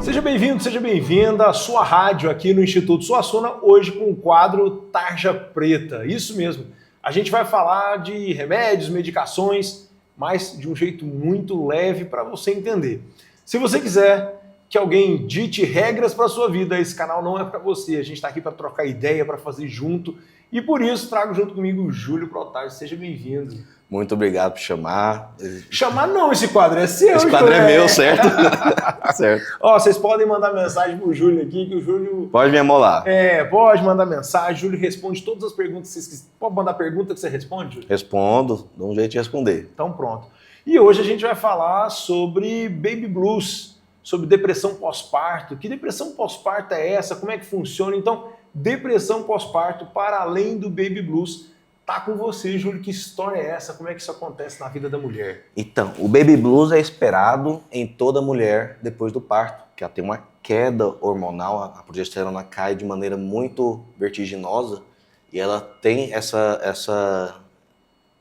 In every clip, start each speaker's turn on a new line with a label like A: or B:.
A: Seja bem-vindo, seja bem-vinda à sua rádio aqui no Instituto Suassuna, hoje com o quadro Tarja Preta. Isso mesmo, a gente vai falar de remédios, medicações, mas de um jeito muito leve para você entender. Se você quiser que alguém dite regras para a sua vida, esse canal não é para você. A gente está aqui para trocar ideia, para fazer junto. E por isso trago junto comigo o Júlio Protásio. Seja bem-vindo.
B: Muito obrigado por chamar.
A: Chamar não, esse quadro é seu.
B: Esse quadro é meu, certo? Certo.
A: Ó, vocês podem mandar mensagem pro Júlio aqui, que o Júlio...
B: Pode me amolar.
A: Pode mandar mensagem. O Júlio responde todas as perguntas que vocês quiserem. Pode mandar pergunta que você responde, Júlio?
B: Respondo, dou um jeito de responder.
A: Então pronto. E hoje a gente vai falar sobre baby blues, sobre depressão pós-parto. Que depressão pós-parto é essa? Como é que funciona? Então, depressão pós-parto, para além do baby blues, tá com você, Júlio. Que história é essa? Como é que isso acontece na vida da mulher?
B: Então, o baby blues é esperado em toda mulher depois do parto, que ela tem uma queda hormonal, a progesterona cai de maneira muito vertiginosa e ela tem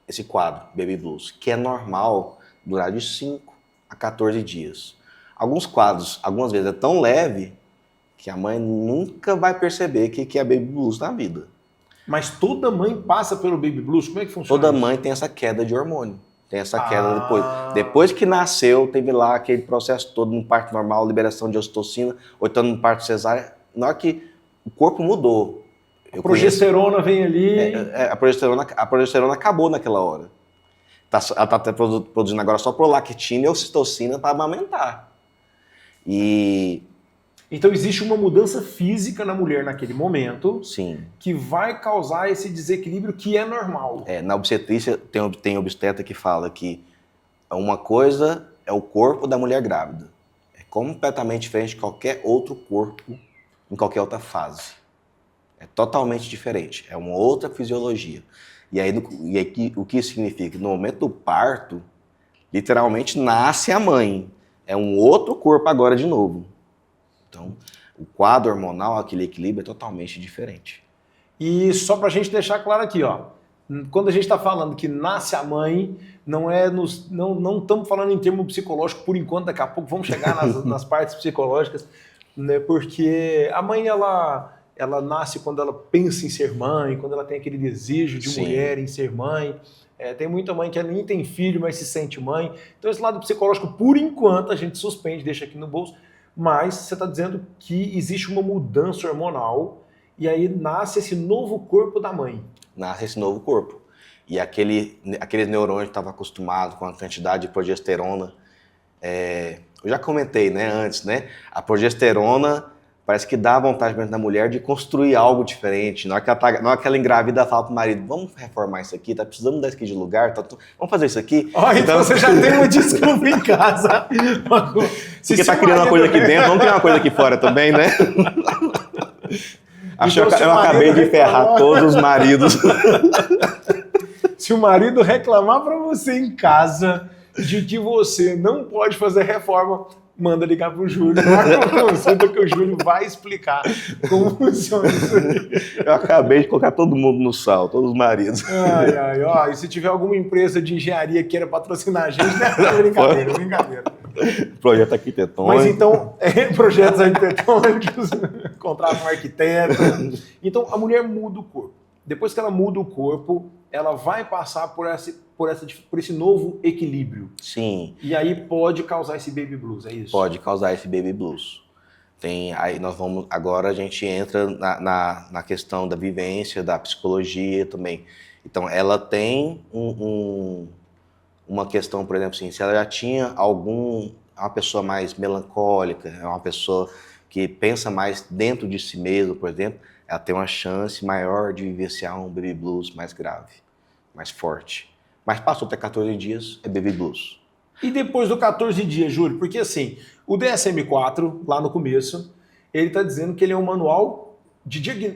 B: esse quadro, baby blues, que é normal durar de 5 a 14 dias. Alguns quadros, algumas vezes é tão leve que a mãe nunca vai perceber que é baby blues na vida.
A: Mas toda mãe passa pelo baby blues? Como é que funciona?
B: Toda mãe tem essa queda de hormônio. Tem essa queda depois. Depois que nasceu, teve lá aquele processo todo no parto normal, liberação de ocitocina, ou então no parto cesárea. Na hora que o corpo mudou.
A: A progesterona vem ali.
B: A progesterona acabou naquela hora. Ela está produzindo agora só prolactina e ocitocina para amamentar.
A: Então existe uma mudança física na mulher naquele momento.
B: Sim. Que
A: vai causar esse desequilíbrio que é normal.
B: Na obstetrícia tem obstetra que fala que uma coisa é o corpo da mulher grávida. É completamente diferente de qualquer outro corpo em qualquer outra fase. É totalmente diferente. É uma outra fisiologia. E aí o que isso significa? No momento do parto, literalmente nasce a mãe. É um outro corpo agora de novo. Então, o quadro hormonal, aquele equilíbrio é totalmente diferente.
A: E só para a gente deixar claro aqui, ó, quando a gente está falando que nasce a mãe, não estamos falando em termo psicológico por enquanto, daqui a pouco vamos chegar nas partes psicológicas, né, porque a mãe, ela nasce quando ela pensa em ser mãe, quando ela tem aquele desejo de
B: Sim.
A: mulher em ser mãe. Tem muita mãe que nem tem filho, mas se sente mãe. Então esse lado psicológico, por enquanto, a gente suspende, deixa aqui no bolso. Mas você está dizendo que existe uma mudança hormonal e aí nasce esse novo corpo da mãe.
B: Nasce esse novo corpo. E aqueles neurônios que estavam acostumados com a quantidade de progesterona, eu já comentei, né, antes, né? A progesterona parece que dá vontade da mulher de construir algo diferente. Na hora que ela engravida, ela fala pro marido, vamos reformar isso aqui, tá precisando mudar isso aqui de lugar, vamos fazer isso aqui.
A: Então você já tem uma desculpa em casa.
B: Porque tá criando uma coisa aqui dentro, vamos criar uma coisa aqui fora também, né? Eu acabei de ferrar todos os maridos.
A: Se o marido reclamar para você em casa de que você não pode fazer reforma, manda ligar pro Júlio, marca uma consulta que o Júlio vai explicar como funciona isso aí.
B: Eu acabei de colocar todo mundo no sal, todos os maridos.
A: E se tiver alguma empresa de engenharia que queira patrocinar a gente, né? Brincadeira.
B: Projeto arquitetônico.
A: Mas então, projetos arquitetônicos, contrata um arquiteto. Então, a mulher muda o corpo. Depois que ela muda o corpo, ela vai passar por esse novo equilíbrio.
B: Sim.
A: E aí pode causar esse baby blues, é isso?
B: Pode causar esse baby blues. Agora a gente entra na questão da vivência, da psicologia também. Então, ela tem uma questão, por exemplo, assim, se ela já tinha uma pessoa mais melancólica, é uma pessoa que pensa mais dentro de si mesma, por exemplo, ela tem uma chance maior de vivenciar um baby blues mais grave, mais forte. Mas passou até 14 dias, é baby blues.
A: E depois do 14 dias, Júlio? Porque assim, o DSM-4, lá no começo, ele está dizendo que ele é um manual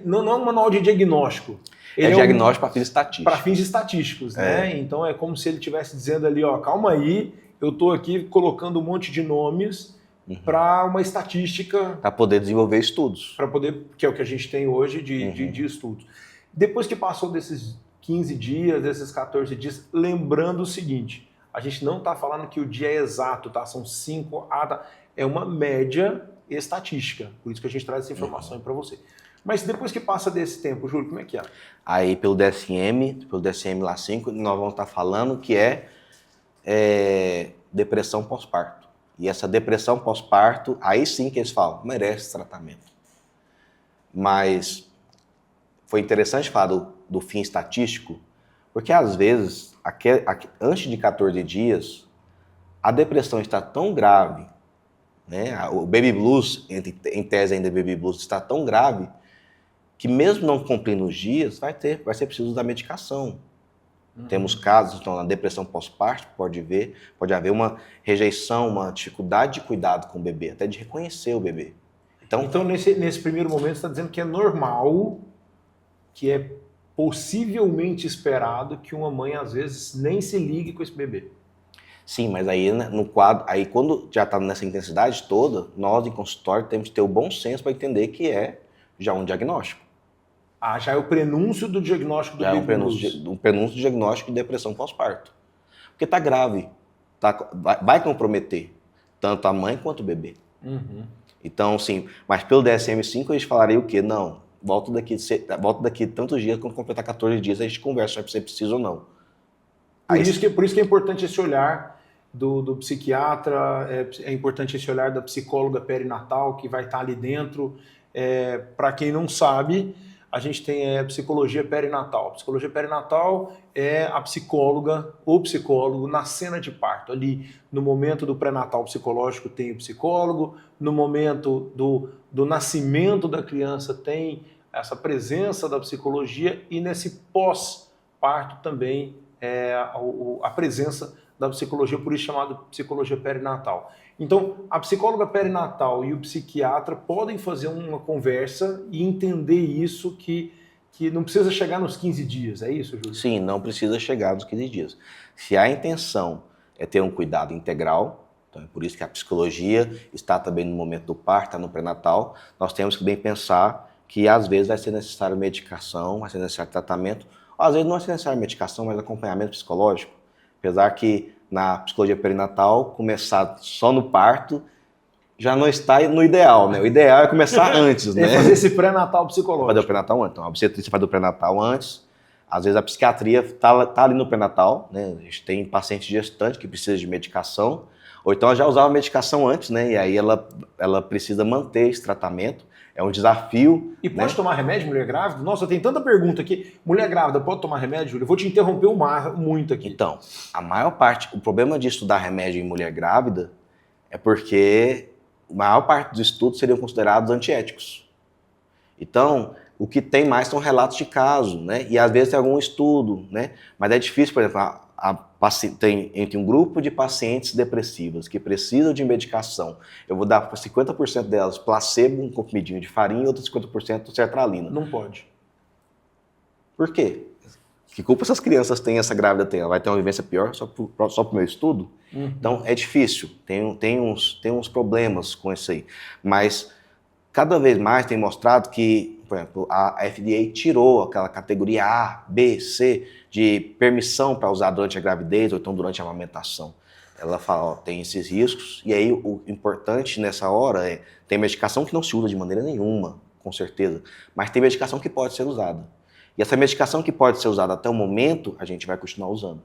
A: não é um manual de diagnóstico. Ele
B: diagnóstico para fins estatísticos.
A: Para fins estatísticos, né? Então é como se ele estivesse dizendo ali, ó, calma aí, eu estou aqui colocando um monte de nomes para uma estatística...
B: Para poder desenvolver estudos.
A: Que é o que a gente tem hoje de estudos. Depois que passou desses 15 dias, desses 14 dias, lembrando o seguinte, a gente não está falando que o dia é exato, tá? São 5, é uma média estatística. Por isso que a gente traz essa informação para você. Mas depois que passa desse tempo, Júlio, como é que é?
B: Aí pelo DSM lá 5, nós vamos estar falando que é depressão pós-parto. E essa depressão pós-parto, aí sim que eles falam, merece tratamento. Mas foi interessante falar do fim estatístico, porque às vezes, antes de 14 dias, a depressão está tão grave, né? O baby blues, em tese ainda baby blues, está tão grave, que mesmo não cumprindo os dias, vai ser preciso da medicação. Temos casos, então, na depressão pós-parto, pode haver uma rejeição, uma dificuldade de cuidado com o bebê, até de reconhecer o bebê.
A: Então nesse primeiro momento, você está dizendo que é normal, que é possivelmente esperado que uma mãe, às vezes, nem se ligue com esse bebê.
B: Sim, mas aí no quadro, aí quando já está nessa intensidade toda, nós em consultório temos que ter o bom senso para entender que é já um diagnóstico.
A: Já é o prenúncio do diagnóstico do
B: já
A: baby
B: é um prenúncio de diagnóstico de depressão pós-parto. Porque está grave, vai comprometer tanto a mãe quanto o bebê. Então, sim, mas pelo DSM-5 eles falariam o quê? Não, volta daqui tantos dias, quando completar 14 dias, a gente conversa se é preciso ou não.
A: Por isso que é importante esse olhar do psiquiatra, é importante esse olhar da psicóloga perinatal que vai estar ali dentro. Para quem não sabe, a gente tem a psicologia perinatal. A psicologia perinatal é a psicóloga ou psicólogo na cena de parto. Ali, no momento do pré-natal psicológico, tem o psicólogo. No momento do nascimento da criança, tem essa presença da psicologia. E nesse pós-parto também a presença da psicologia, por isso chamado psicologia perinatal. Então, a psicóloga perinatal e o psiquiatra podem fazer uma conversa e entender isso, que não precisa chegar nos 15 dias, é isso, Júlio?
B: Sim, não precisa chegar nos 15 dias. Se a intenção é ter um cuidado integral, então é por isso que a psicologia está também no momento do parto, está no pré-natal, nós temos que bem pensar que às vezes vai ser necessário medicação, vai ser necessário tratamento, ou às vezes não vai ser necessário medicação, mas acompanhamento psicológico. Apesar que na psicologia perinatal, começar só no parto já não está no ideal, né? O ideal é começar antes, né?
A: Fazer esse pré-natal psicológico.
B: Fazer o pré-natal antes. Então, a obstetrícia faz o pré-natal antes. Às vezes a psiquiatria está ali no pré-natal, né? A gente tem paciente gestante que precisa de medicação, ou então ela já usava medicação antes, né? E aí ela precisa manter esse tratamento. É um desafio.
A: E pode tomar remédio, mulher grávida? Nossa, tem tanta pergunta aqui. Mulher grávida pode tomar remédio, Júlio? Eu vou te interromper muito aqui.
B: Então, a maior parte, o problema de estudar remédio em mulher grávida é porque a maior parte dos estudos seriam considerados antiéticos. Então, o que tem mais são relatos de caso, né? E às vezes tem algum estudo, né? Mas é difícil, por exemplo, tem entre um grupo de pacientes depressivas que precisam de medicação, eu vou dar para 50% delas placebo, um comprimidinho de farinha, e outros 50% sertralina.
A: Não pode.
B: Por quê? Que culpa essas crianças têm, essa grávida tem? Ela vai ter uma vivência pior só pro meu estudo? Então é difícil, tem uns problemas com isso aí. Mas cada vez mais tem mostrado que, por exemplo, a FDA tirou aquela categoria A, B, C de permissão para usar durante a gravidez ou então durante a amamentação. Ela fala, ó, tem esses riscos, e aí o importante nessa hora é, tem medicação que não se usa de maneira nenhuma, com certeza, mas tem medicação que pode ser usada. E essa medicação que pode ser usada até o momento, a gente vai continuar usando.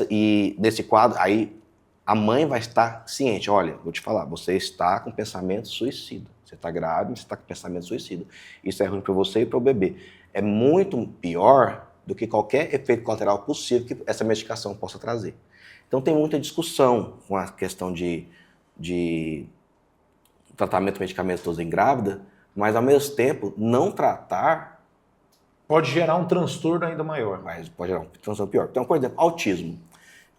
B: E nesse quadro, aí a mãe vai estar ciente, olha, vou te falar, você está com pensamento suicida. Você está grávida, você está com pensamento suicida. Isso é ruim para você e para o bebê. É muito pior do que qualquer efeito colateral possível que essa medicação possa trazer. Então tem muita discussão com a questão de tratamento medicamentoso em grávida, mas ao mesmo tempo não tratar
A: pode gerar um transtorno ainda maior.
B: Mas pode gerar um transtorno pior. Então, por exemplo, autismo.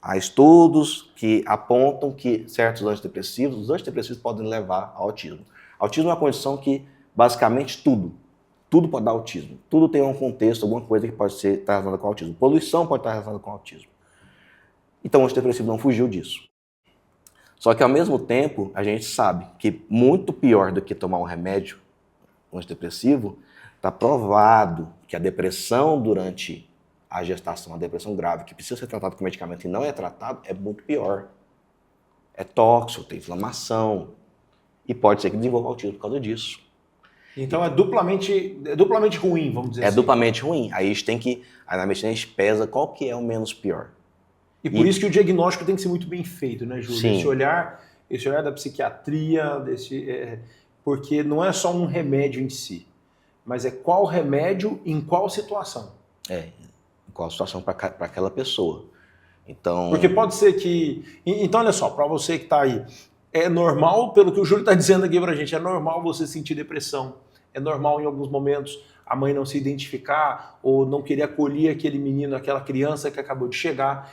B: Há estudos que apontam que certos antidepressivos, os antidepressivos podem levar ao autismo. Autismo é uma condição que, basicamente, tudo pode dar autismo. Tudo tem um contexto, alguma coisa que pode estar relacionada com autismo. Poluição pode estar relacionada com autismo. Então, o antidepressivo não fugiu disso. Só que, ao mesmo tempo, a gente sabe que muito pior do que tomar um remédio antidepressivo, está provado que a depressão durante a gestação, a depressão grave, que precisa ser tratada com medicamento e não é tratado, é muito pior. É tóxico, tem inflamação. e pode ser que desenvolva autismo por causa disso.
A: Então é duplamente ruim, vamos dizer assim.
B: É duplamente ruim. Aí a gente tem que, aí na medicina a gente pesa qual que é o menos pior.
A: E por isso que o diagnóstico tem que ser muito bem feito, né, Júlio?
B: Sim.
A: Esse olhar da psiquiatria, porque não é só um remédio em si, mas é qual remédio em qual situação.
B: Em qual situação para aquela pessoa. Então...
A: Porque pode ser que... Então, olha só, para você que está aí, é normal, pelo que o Júlio está dizendo aqui para a gente, é normal você sentir depressão, é normal em alguns momentos a mãe não se identificar ou não querer acolher aquele menino, aquela criança que acabou de chegar,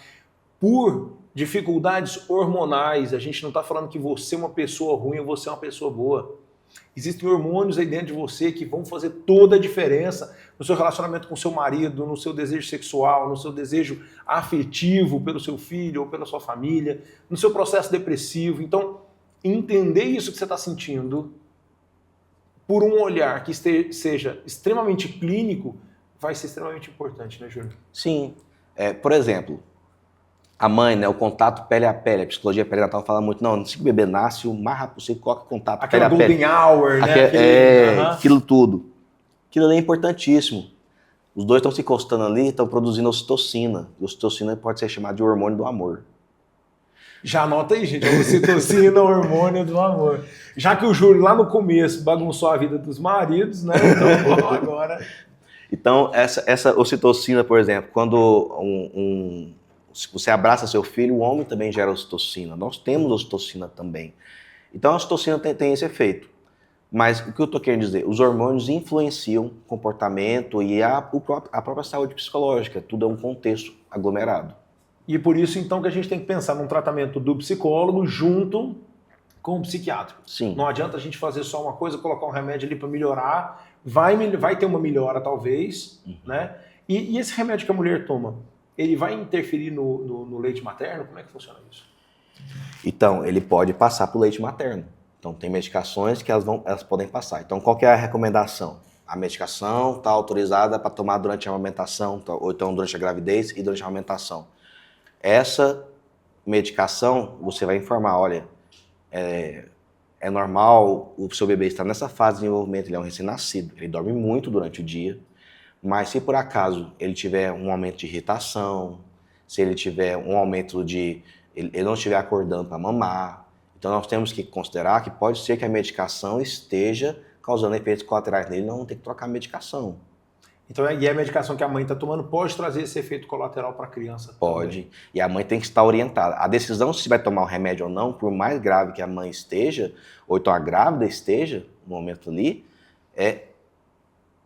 A: por dificuldades hormonais. A gente não está falando que você é uma pessoa ruim ou você é uma pessoa boa. Existem hormônios aí dentro de você que vão fazer toda a diferença no seu relacionamento com seu marido, no seu desejo sexual, no seu desejo afetivo pelo seu filho ou pela sua família, no seu processo depressivo. Então, entender isso que você está sentindo por um olhar que seja extremamente clínico vai ser extremamente importante, né, Júlio?
B: Sim. Por exemplo, a mãe, né, o contato pele a pele, a psicologia perinatal fala muito, não, se o bebê nasce, o mais rápido possível coloca contato pele a pele.
A: Aquela golden hour, né?
B: Aquilo tudo. Aquilo ali é importantíssimo. Os dois estão se encostando ali, estão produzindo ocitocina. E ocitocina pode ser chamada de hormônio do amor.
A: Já anota aí, gente, a ocitocina, o hormônio do amor. Já que o Júlio lá no começo bagunçou a vida dos maridos, né? Então agora...
B: Então, essa ocitocina, por exemplo, quando se você abraça seu filho, o homem também gera ocitocina. Nós temos ocitocina também. Então, a ocitocina tem esse efeito. Mas o que eu estou querendo dizer? Os hormônios influenciam o comportamento e a própria saúde psicológica. Tudo é um contexto aglomerado.
A: E por isso, então, que a gente tem que pensar num tratamento do psicólogo junto com o psiquiátrico.
B: Sim.
A: Não adianta a gente fazer só uma coisa, colocar um remédio ali para melhorar. Vai ter uma melhora, talvez, né? E esse remédio que a mulher toma, ele vai interferir no leite materno? Como é que funciona isso?
B: Então, ele pode passar para o leite materno. Então, tem medicações que elas podem passar. Então, qual que é a recomendação? A medicação está autorizada para tomar durante a amamentação, ou então durante a gravidez e durante a amamentação. Essa medicação, você vai informar, olha, é normal o seu bebê estar nessa fase de desenvolvimento, ele é um recém-nascido, ele dorme muito durante o dia, mas se por acaso ele tiver um aumento de irritação, se ele tiver um aumento de... ele não estiver acordando para mamar, então nós temos que considerar que pode ser que a medicação esteja causando efeitos colaterais nele, não tem que trocar a medicação.
A: Então, e a medicação que a mãe está tomando pode trazer esse efeito colateral para a criança?
B: Pode.
A: Também.
B: E a mãe tem que estar orientada. A decisão se vai tomar o remédio ou não, por mais grave que a mãe esteja, ou então a grávida esteja, no momento ali,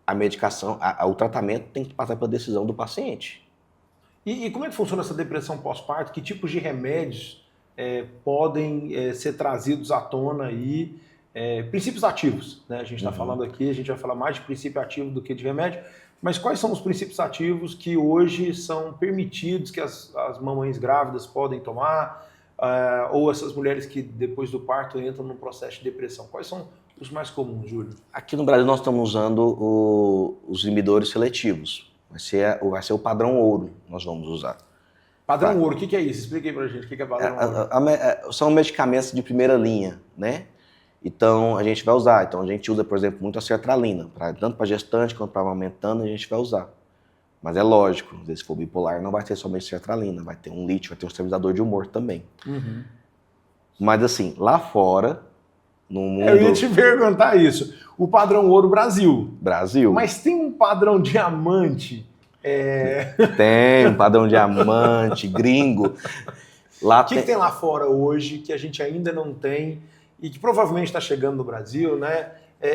B: a medicação, o tratamento tem que passar pela decisão do paciente.
A: E como é que funciona essa depressão pós-parto? Que tipos de remédios podem ser trazidos à tona aí? Princípios ativos, né? A gente está falando aqui, a gente vai falar mais de princípio ativo do que de remédio, mas quais são os princípios ativos que hoje são permitidos, que as mamães grávidas podem tomar, ou essas mulheres que depois do parto entram num processo de depressão? Quais são os mais comuns, Júlio?
B: Aqui no Brasil nós estamos usando os inibidores seletivos. Vai ser o padrão ouro que nós vamos usar.
A: Padrão ouro, o que é isso? Explica aí pra gente o que é padrão ouro.
B: São medicamentos de primeira linha, né? Então, a gente vai usar. Então, a gente usa, por exemplo, muito a sertralina. Tanto para gestante quanto para amamentando, a gente vai usar. Mas é lógico, se for bipolar, não vai ter somente sertralina. Vai ter um lítio, vai ter um estabilizador de humor também. Mas, assim, lá fora, no mundo...
A: Eu ia te perguntar isso. O padrão ouro Brasil.
B: Brasil.
A: Mas tem um padrão diamante?
B: Tem um padrão diamante, gringo.
A: O que tem lá fora hoje que a gente ainda não tem... e que provavelmente está chegando no Brasil, né?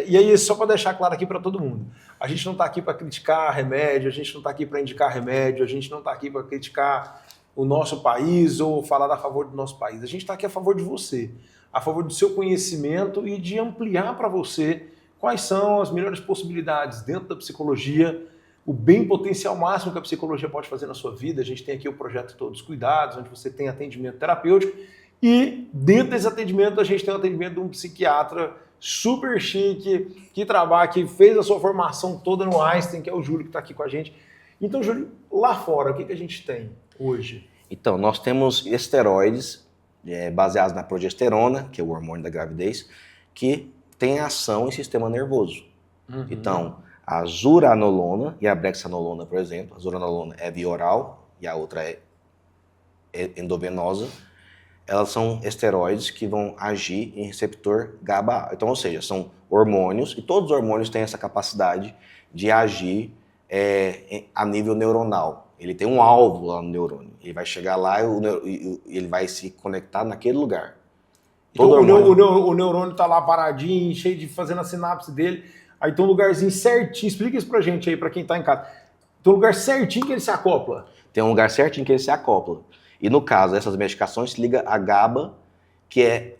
A: E aí, só para deixar claro aqui para todo mundo, a gente não está aqui para criticar remédio, a gente não está aqui para indicar remédio, a gente não está aqui para criticar o nosso país ou falar a favor do nosso país. A gente está aqui a favor de você, a favor do seu conhecimento e de ampliar para você quais são as melhores possibilidades dentro da psicologia, o bem potencial máximo que a psicologia pode fazer na sua vida. A gente tem aqui o projeto Todos Cuidados, onde você tem atendimento terapêutico. E dentro desse atendimento, a gente tem o atendimento de um psiquiatra super chique, que trabalha, que fez a sua formação toda no Einstein, que é o Júlio, que está aqui com a gente. Então, Júlio, lá fora, o que a gente tem hoje?
B: Então, nós temos esteroides baseados na progesterona, que é o hormônio da gravidez, que têm ação em sistema nervoso. Então, a zuranolona e a brexanolona, por exemplo, a zuranolona é via oral e a outra é endovenosa, elas são esteroides que vão agir em receptor GABA. Então, ou seja, são hormônios, e todos os hormônios têm essa capacidade de agir a nível neuronal. Ele tem um alvo lá no neurônio. Ele vai chegar lá e ele vai se conectar naquele lugar.
A: Então, o neurônio está lá paradinho, cheio de fazendo a sinapse dele. Aí tem um lugarzinho certinho. Explica isso pra gente aí, pra quem tá em casa. Tem um lugar certinho que ele se acopla.
B: Tem um lugar certinho que ele se acopla. E no caso dessas medicações, se liga a GABA, que é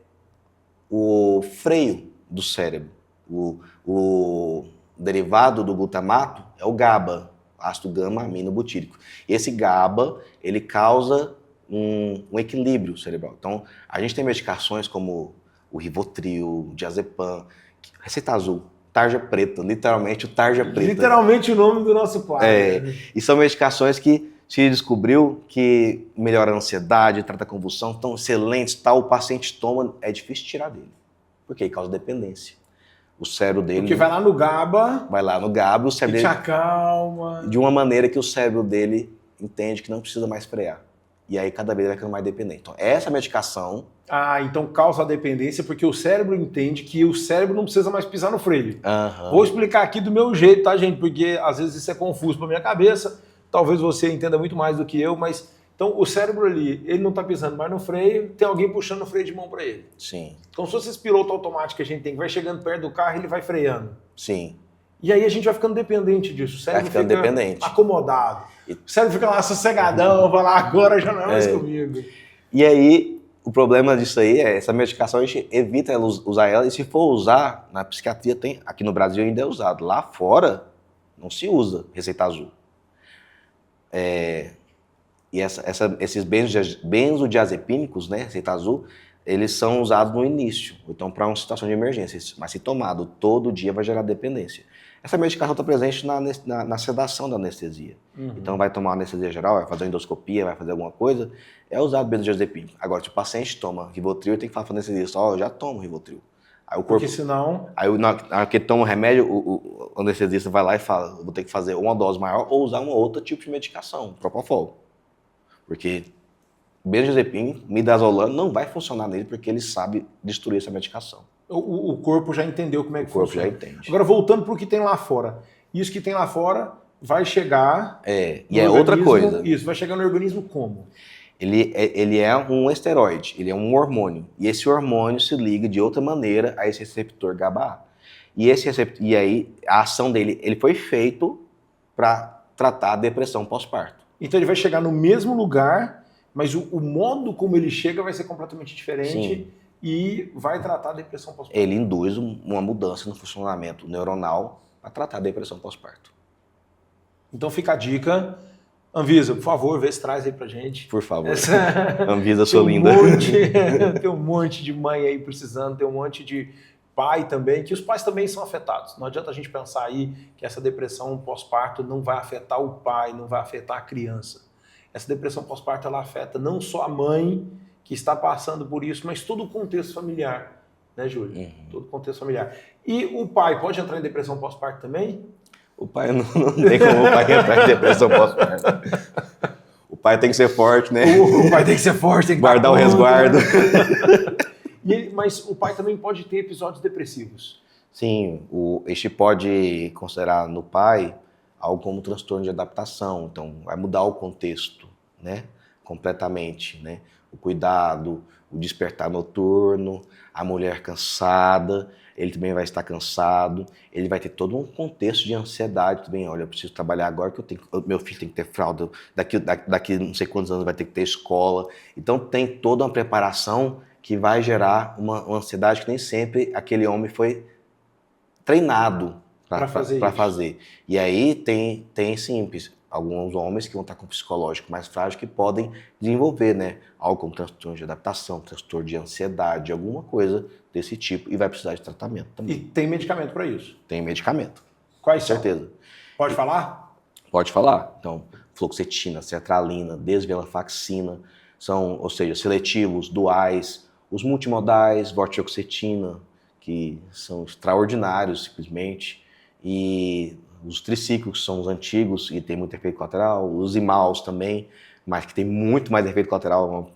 B: o freio do cérebro. O derivado do glutamato é o GABA, ácido gama-aminobutírico. E esse GABA, ele causa um equilíbrio cerebral. Então, a gente tem medicações como o Rivotril, o Diazepam, receita azul, tarja preta, literalmente o tarja preta.
A: Literalmente o nome do nosso quadro.
B: E são medicações que se descobriu que melhora a ansiedade, trata a convulsão, tão excelentes, tal, o paciente toma, é difícil tirar dele, porque causa dependência. O cérebro dele...
A: Porque vai lá no GABA...
B: Vai lá no GABA, o cérebro
A: dele...
B: te
A: acalma...
B: De uma maneira que o cérebro dele entende que não precisa mais frear. E aí cada vez ele vai ficando mais dependente. Então, essa medicação...
A: então causa a dependência porque o cérebro entende que o cérebro não precisa mais pisar no freio. Vou explicar aqui do meu jeito, tá, gente? Porque às vezes isso é confuso pra minha cabeça. Talvez você entenda muito mais do que eu, mas... Então, o cérebro ali, ele não tá pisando mais no freio, tem alguém puxando o freio de mão para ele.
B: Sim.
A: Então, se fosse esse piloto automático que a gente tem, que vai chegando perto do carro, ele vai freando.
B: Sim.
A: E aí a gente vai ficando dependente disso. O cérebro
B: vai ficando
A: fica
B: dependente.
A: Acomodado. O cérebro fica lá sossegadão, vai lá, agora já não é mais comigo.
B: E aí, o problema disso aí é, essa medicação a gente evita usar ela, e se for usar, na psiquiatria tem, aqui no Brasil ainda é usado. Lá fora, não se usa receita azul. E esses benzodiazepínicos, né, receita azul, eles são usados no início, então para uma situação de emergência, mas se tomado todo dia vai gerar dependência. Essa medicação está presente na sedação da anestesia. Então vai tomar anestesia geral, vai fazer endoscopia, vai fazer alguma coisa, é usado benzodiazepínico. Agora, se o paciente toma Rivotril, tem que falar para o anestesista, eu já tomo Rivotril. Aí o corpo,
A: porque senão...
B: Aí na hora que toma o remédio, o anestesista vai lá e fala, vou ter que fazer uma dose maior ou usar um outro tipo de medicação, propofol. Porque benzodiazepina, midazolam, não vai funcionar nele porque ele sabe destruir essa medicação.
A: O corpo já entendeu como é que funciona.
B: O corpo já entende.
A: Agora, voltando para o que tem lá fora. Isso que tem lá fora vai chegar...
B: e é outra coisa.
A: Isso, vai chegar no organismo como?
B: Ele é um esteroide, ele é um hormônio. E esse hormônio se liga de outra maneira a esse receptor GABA. E aí, a ação dele, ele foi feito para tratar a depressão pós-parto.
A: Então ele vai chegar no mesmo lugar, mas o modo como ele chega vai ser completamente diferente. Sim. E vai tratar a depressão pós-parto.
B: Ele induz uma mudança no funcionamento neuronal para tratar a depressão pós-parto.
A: Então fica a dica. Anvisa, por favor, vê se traz aí pra gente.
B: Por favor. Anvisa, sou linda.
A: Tem um monte de mãe aí precisando, tem um monte de pai também, que os pais também são afetados. Não adianta a gente pensar aí que essa depressão pós-parto não vai afetar o pai, não vai afetar a criança. Essa depressão pós-parto, ela afeta não só a mãe que está passando por isso, mas todo o contexto familiar, né, Júlio? Todo o contexto familiar. E o pai pode entrar em depressão pós-parto também?
B: O pai não tem como o pai entrar em depressão pós-parto. O pai tem que ser forte, né?
A: O pai tem que ser forte, tem que
B: guardar o resguardo.
A: Mas o pai também pode ter episódios depressivos.
B: Sim, este pode considerar no pai algo como transtorno de adaptação. Então, vai mudar o contexto, né? Completamente, né? O cuidado, o despertar noturno, a mulher cansada, ele também vai estar cansado, ele vai ter todo um contexto de ansiedade também. Olha, eu preciso trabalhar agora que meu filho tem que ter fralda, daqui não sei quantos anos vai ter que ter escola. Então tem toda uma preparação que vai gerar uma ansiedade que nem sempre aquele homem foi treinado para fazer. E aí tem sim, alguns homens que vão estar com um psicológico mais frágil que podem desenvolver, né, algo como transtorno de adaptação, transtorno de ansiedade, alguma coisa desse tipo, e vai precisar de tratamento também.
A: E tem medicamento para isso?
B: Tem medicamento.
A: Quais
B: são? Certeza.
A: Pode falar?
B: Pode falar. Então, fluoxetina, sertralina, desvenlafaxina, são, ou seja, seletivos, duais, os multimodais, vortioxetina, que são extraordinários, simplesmente, e os tricíclicos são os antigos e tem muito efeito colateral, os imaus também, mas que tem muito mais efeito colateral,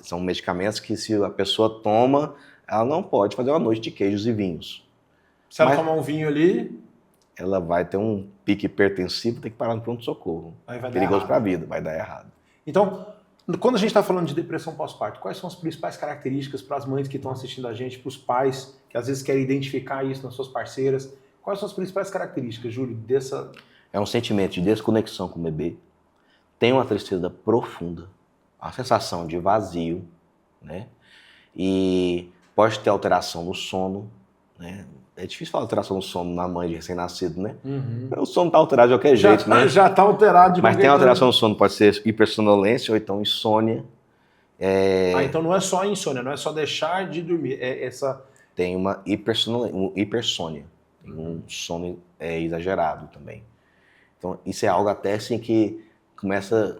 B: são medicamentos que se a pessoa toma, ela não pode fazer uma noite de queijos e vinhos.
A: Se ela tomar um vinho ali,
B: ela vai ter um pique hipertensivo, tem que parar no pronto-socorro. Perigoso para a vida, vai dar errado.
A: Então, quando a gente está falando de depressão pós-parto, quais são as principais características para as mães que estão assistindo a gente, para os pais que às vezes querem identificar isso nas suas parceiras? Quais são as principais características, Júlio, dessa...
B: É um sentimento de desconexão com o bebê, tem uma tristeza profunda, a sensação de vazio, né? E pode ter alteração no sono, né? É difícil falar alteração no sono na mãe de recém-nascido, né? O sono está alterado de qualquer jeito, né?
A: Já está alterado de qualquer jeito.
B: Mas tem alteração no sono, pode ser hipersonolência ou então insônia.
A: Então não é só insônia, não é só deixar de dormir, é essa...
B: Tem uma hipersônia, tem um sono exagerado também. Então isso é algo até assim que começa...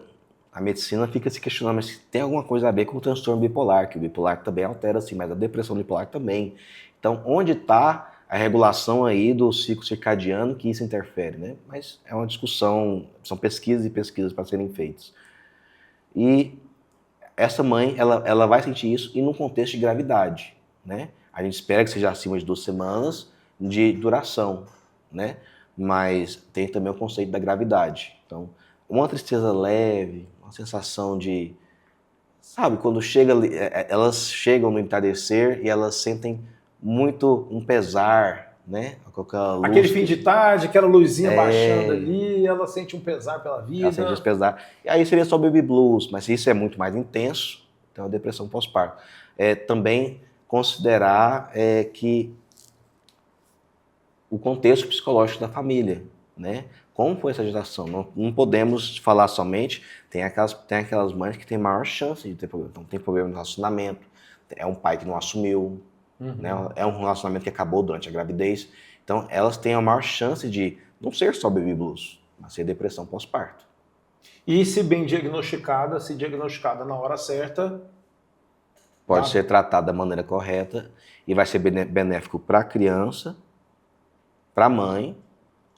B: A medicina fica se questionando, mas tem alguma coisa a ver com o transtorno bipolar, que o bipolar também altera assim, mas a depressão bipolar também. Então onde está a regulação aí do ciclo circadiano que isso interfere, né? Mas é uma discussão, são pesquisas e pesquisas para serem feitas. E essa mãe, ela vai sentir isso e num contexto de gravidade, né? A gente espera que seja acima de 2 semanas de duração, né? Mas tem também o conceito da gravidade. Então, uma tristeza leve, uma sensação de... Sabe, quando elas chegam no entardecer e elas sentem muito um pesar, né?
A: Aquele fim de tarde, aquela luzinha baixando ali, ela sente um pesar pela vida.
B: Ela sente esse pesar. E aí seria só baby blues, mas isso é muito mais intenso, então a depressão pós-parto. Também considerar que o contexto psicológico da família, né? Como foi essa gestação? Não podemos falar somente, tem aquelas mães que têm maior chance de ter problema. Então tem problema no relacionamento, é um pai que não assumiu, né? É um relacionamento que acabou durante a gravidez. Então, elas têm a maior chance de não ser só baby blues, mas ser depressão pós-parto.
A: E se bem diagnosticada, se diagnosticada na hora certa...
B: Pode ser tratada da maneira correta e vai ser benéfico para a criança, para a mãe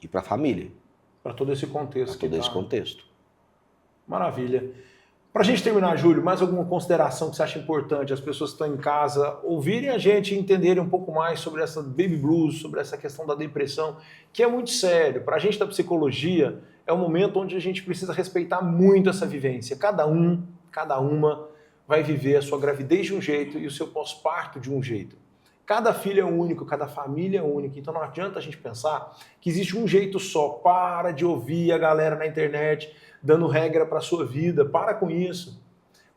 B: e para a família.
A: Para todo esse contexto.
B: Para todo esse contexto.
A: Maravilha. Para a gente terminar, Júlio, mais alguma consideração que você acha importante as pessoas que estão em casa ouvirem a gente e entenderem um pouco mais sobre essa baby blues, sobre essa questão da depressão, que é muito sério. Para a gente da psicologia, é um momento onde a gente precisa respeitar muito essa vivência. Cada uma vai viver a sua gravidez de um jeito e o seu pós-parto de um jeito. Cada filho é único, cada família é única, então não adianta a gente pensar que existe um jeito só. Para de ouvir a galera na internet dando regra para a sua vida, para com isso.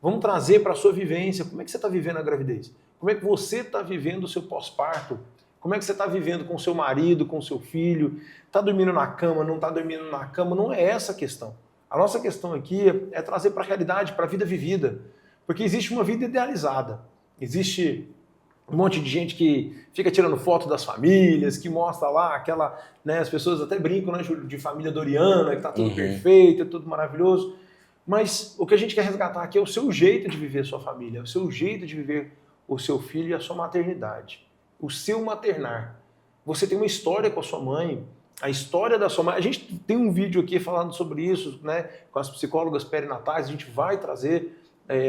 A: Vamos trazer para a sua vivência, como é que você está vivendo a gravidez? Como é que você está vivendo o seu pós-parto? Como é que você está vivendo com o seu marido, com o seu filho? Está dormindo na cama, não está dormindo na cama? Não é essa a questão. A nossa questão aqui é trazer para a realidade, para a vida vivida. Porque existe uma vida idealizada. Existe um monte de gente que fica tirando foto das famílias, que mostra lá aquela, né, as pessoas até brincam, né, de família doriana, que tá tudo perfeito, é tudo maravilhoso. Mas o que a gente quer resgatar aqui é o seu jeito de viver a sua família, é o seu jeito de viver o seu filho e a sua maternidade, o seu maternar. Você tem uma história com a sua mãe, a história da sua mãe. A gente tem um vídeo aqui falando sobre isso, né, com as psicólogas perinatais. A gente vai trazer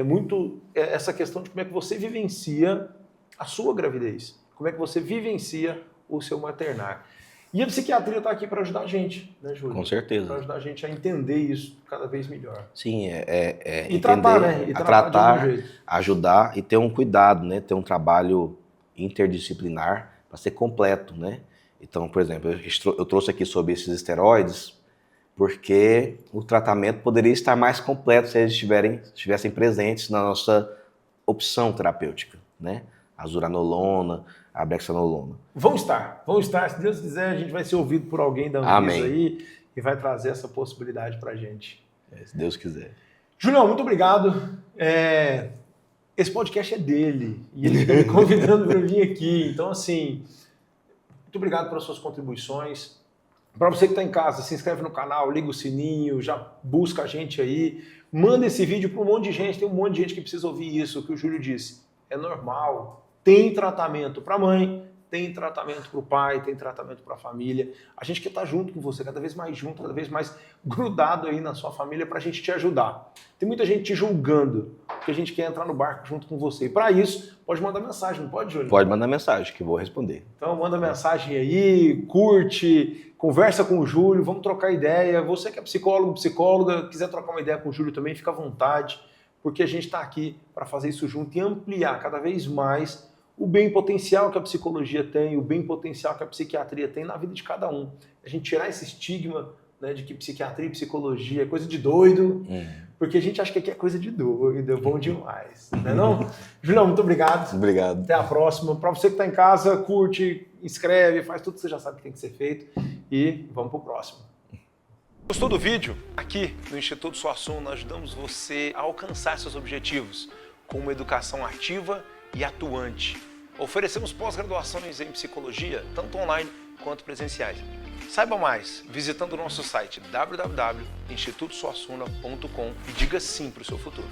A: muito essa questão de como é que você vivencia a sua gravidez, como é que você vivencia o seu maternar. E a psiquiatria está aqui para ajudar a gente, né, Júlio?
B: Com certeza.
A: Para ajudar a gente a entender isso cada vez melhor.
B: Sim,
A: e
B: entender,
A: tratar, né? E
B: tratar, ajudar e ter um cuidado, né? Ter um trabalho interdisciplinar para ser completo, né? Então, por exemplo, eu trouxe aqui sobre esses esteroides porque o tratamento poderia estar mais completo se eles estivessem presentes na nossa opção terapêutica, né? A zuranolona, a brexanolona.
A: Vão estar. Se Deus quiser, a gente vai ser ouvido por alguém da Anvisa aí e vai trazer essa possibilidade pra gente.
B: Se Deus quiser.
A: Julião, muito obrigado. Esse podcast é dele e ele está me convidando para vir aqui. Então, assim, muito obrigado pelas suas contribuições. Para você que está em casa, se inscreve no canal, liga o sininho, já busca a gente aí. Manda esse vídeo para um monte de gente. Tem um monte de gente que precisa ouvir isso, o que o Júlio disse. É normal. Tem tratamento para mãe, tem tratamento para o pai, tem tratamento para a família. A gente quer estar junto com você, cada vez mais junto, cada vez mais grudado aí na sua família para a gente te ajudar. Tem muita gente te julgando, porque a gente quer entrar no barco junto com você. E para isso, pode mandar mensagem, não pode, Júlio?
B: Pode mandar mensagem que eu vou responder.
A: Então manda mensagem aí, curte, conversa com o Júlio, vamos trocar ideia. Você que é psicólogo, psicóloga, quiser trocar uma ideia com o Júlio também, fica à vontade, porque a gente está aqui para fazer isso junto e ampliar cada vez mais o bem potencial que a psicologia tem, o bem potencial que a psiquiatria tem na vida de cada um. A gente tirar esse estigma, né, de que psiquiatria e psicologia é coisa de doido, porque a gente acha que aqui é coisa de doido, é bom demais, não é não? Julião, muito obrigado.
B: Obrigado.
A: Até a próxima. Para você que está em casa, curte, inscreve, faz tudo que você já sabe que tem que ser feito e vamos para o próximo. Gostou do vídeo? Aqui no Instituto Suassuna ajudamos você a alcançar seus objetivos com uma educação ativa e atuante. Oferecemos pós-graduações em psicologia, tanto online quanto presenciais. Saiba mais visitando o nosso site www.institutosuassuna.com e diga sim para o seu futuro.